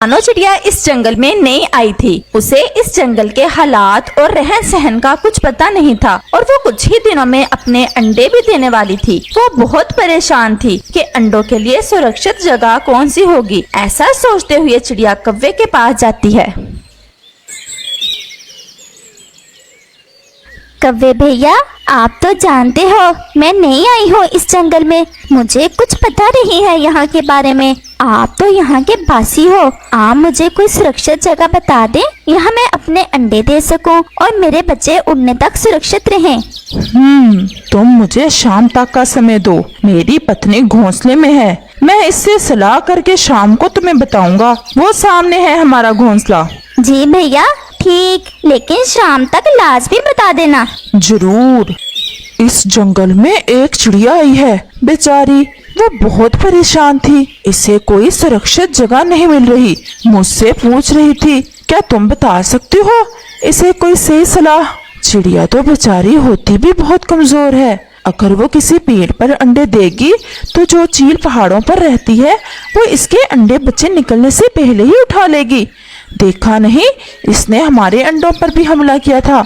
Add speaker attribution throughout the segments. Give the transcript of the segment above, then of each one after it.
Speaker 1: रानो चिड़िया इस जंगल में नई आई थी। उसे इस जंगल के हालात और रहन सहन का कुछ पता नहीं था और वो कुछ ही दिनों में अपने अंडे भी देने वाली थी। वो बहुत परेशान थी कि अंडों के लिए सुरक्षित जगह कौन सी होगी। ऐसा सोचते हुए चिड़िया कौवे के पास जाती है।
Speaker 2: कौवे भैया, आप तो जानते हो मैं नई आई हूँ इस जंगल में, मुझे कुछ पता नहीं है यहाँ के बारे में। आप तो यहाँ के बासी हो, आप मुझे कोई सुरक्षित जगह बता दें, यहाँ मैं अपने अंडे दे सकूं और मेरे बच्चे उड़ने तक सुरक्षित रहें।
Speaker 3: तुम मुझे शाम तक का समय दो। मेरी पत्नी घोंसले में है, मैं इससे सलाह करके शाम को तुम्हें बताऊंगा। वो सामने है हमारा घोंसला।
Speaker 2: जी भैया ठीक, लेकिन शाम तक लाजमी बता देना।
Speaker 3: जरूर। इस जंगल में एक चिड़िया आई है, बेचारी वो बहुत परेशान थी। इसे कोई सुरक्षित जगह नहीं मिल रही। मुझसे पूछ रही थी, क्या तुम बता सकती हो इसे कोई सही सलाह? चिड़िया तो बेचारी होती भी बहुत कमजोर है। अगर वो किसी पेड़ पर अंडे देगी तो जो चील पहाड़ों पर रहती है वो इसके अंडे बच्चे निकलने से पहले ही उठा लेगी। देखा नहीं, इसने हमारे अंडों पर भी हमला किया था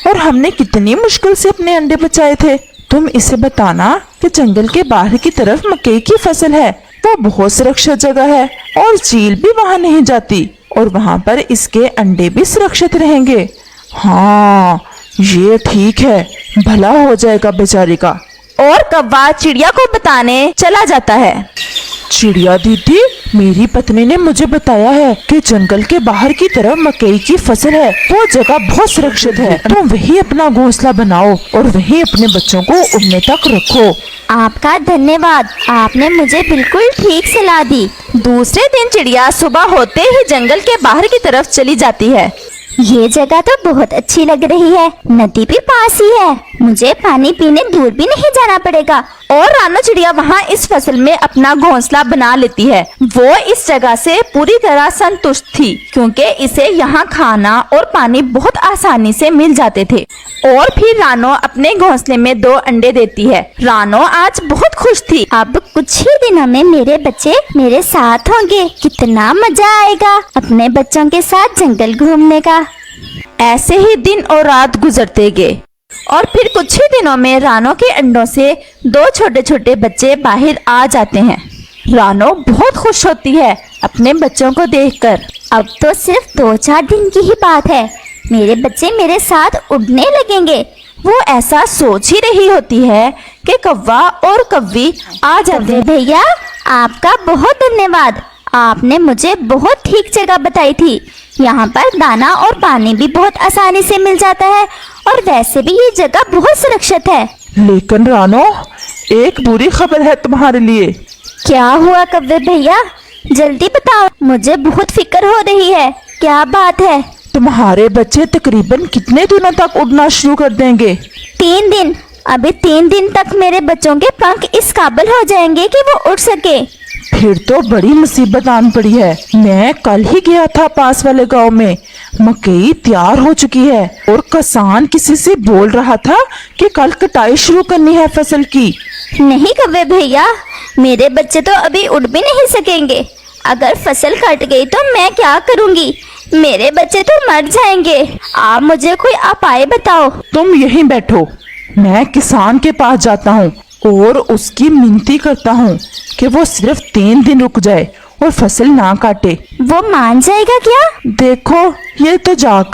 Speaker 3: और हमने कितनी मुश्किल से अपने अंडे बचाए थे। तुम इसे बताना कि जंगल के बाहर की तरफ मकई की फसल है, वो बहुत सुरक्षित जगह है और चील भी वहां नहीं जाती और वहां पर इसके अंडे भी सुरक्षित रहेंगे। हाँ, ये ठीक है, भला हो जाएगा बेचारी का।
Speaker 1: और कौवा चिड़िया को बताने चला जाता है।
Speaker 3: चिड़िया दीदी, मेरी पत्नी ने मुझे बताया है कि जंगल के बाहर की तरफ मकई की फसल है, वो जगह बहुत सुरक्षित है। तुम वही अपना घोंसला बनाओ और वही अपने बच्चों को उड़ने तक रखो।
Speaker 2: आपका धन्यवाद, आपने मुझे बिल्कुल ठीक सलाह दी।
Speaker 1: दूसरे दिन चिड़िया सुबह होते ही जंगल के बाहर की तरफ चली जाती है।
Speaker 2: ये जगह तो बहुत अच्छी लग रही है, नदी भी पास ही है, मुझे पानी पीने दूर भी नहीं जाना पड़ेगा।
Speaker 1: और रानो चिड़िया वहाँ इस फसल में अपना घोंसला बना लेती है। वो इस जगह से पूरी तरह संतुष्ट थी क्योंकि इसे यहाँ खाना और पानी बहुत आसानी से मिल जाते थे। और फिर रानो अपने घोंसले में 2 अंडे देती है। रानो आज बहुत खुश थी।
Speaker 2: अब कुछ ही दिनों में मेरे बच्चे मेरे साथ होंगे, कितना मजा आएगा अपने बच्चों के साथ जंगल घूमने का।
Speaker 1: ऐसे ही दिन और रात गुजरते गए और फिर कुछ ही दिनों में रानो के अंडों से 2 छोटे छोटे बच्चे बाहर आ जाते हैं। रानो बहुत खुश होती है अपने बच्चों को देखकर।
Speaker 2: अब तो सिर्फ 2-4 दिन की ही बात है, मेरे बच्चे मेरे साथ उड़ने लगेंगे।
Speaker 1: वो ऐसा सोच ही रही होती है कि कौवा और कौवी आ जाते हैं।
Speaker 2: भैया, आपका बहुत धन्यवाद, आपने मुझे बहुत ठीक जगह बताई थी। यहाँ पर दाना और पानी भी बहुत आसानी से मिल जाता है और वैसे भी ये जगह बहुत सुरक्षित है।
Speaker 3: लेकिन रानो, एक बुरी खबर है तुम्हारे लिए।
Speaker 2: क्या हुआ कौवे भैया, जल्दी बताओ, मुझे बहुत फिक्र हो रही है। क्या बात है?
Speaker 3: तुम्हारे बच्चे तकरीबन कितने दिनों तक उड़ना शुरू कर देंगे?
Speaker 2: 3 दिन। अभी 3 दिन तक मेरे बच्चों के पंख इस काबिल हो जाएंगे कि वो उड़ सके।
Speaker 3: फिर तो बड़ी मुसीबत आन पड़ी है। मैं कल ही गया था पास वाले गांव में, मकई तैयार हो चुकी है और किसान किसी से बोल रहा था कि कल कटाई शुरू करनी है फसल की।
Speaker 2: नहीं कौवे भैया, मेरे बच्चे तो अभी उड़ भी नहीं सकेंगे। अगर फसल कट गई तो मैं क्या करूंगी? मेरे बच्चे तो मर जाएंगे। आप मुझे कोई उपाय बताओ।
Speaker 3: तुम यहीं बैठो, मैं किसान के पास जाता हूँ और उसकी मिनती करता हूँ कि वो सिर्फ 3 दिन रुक जाए और फसल ना काटे।
Speaker 2: वो मान जाएगा क्या?
Speaker 3: देखो, ये तो जाग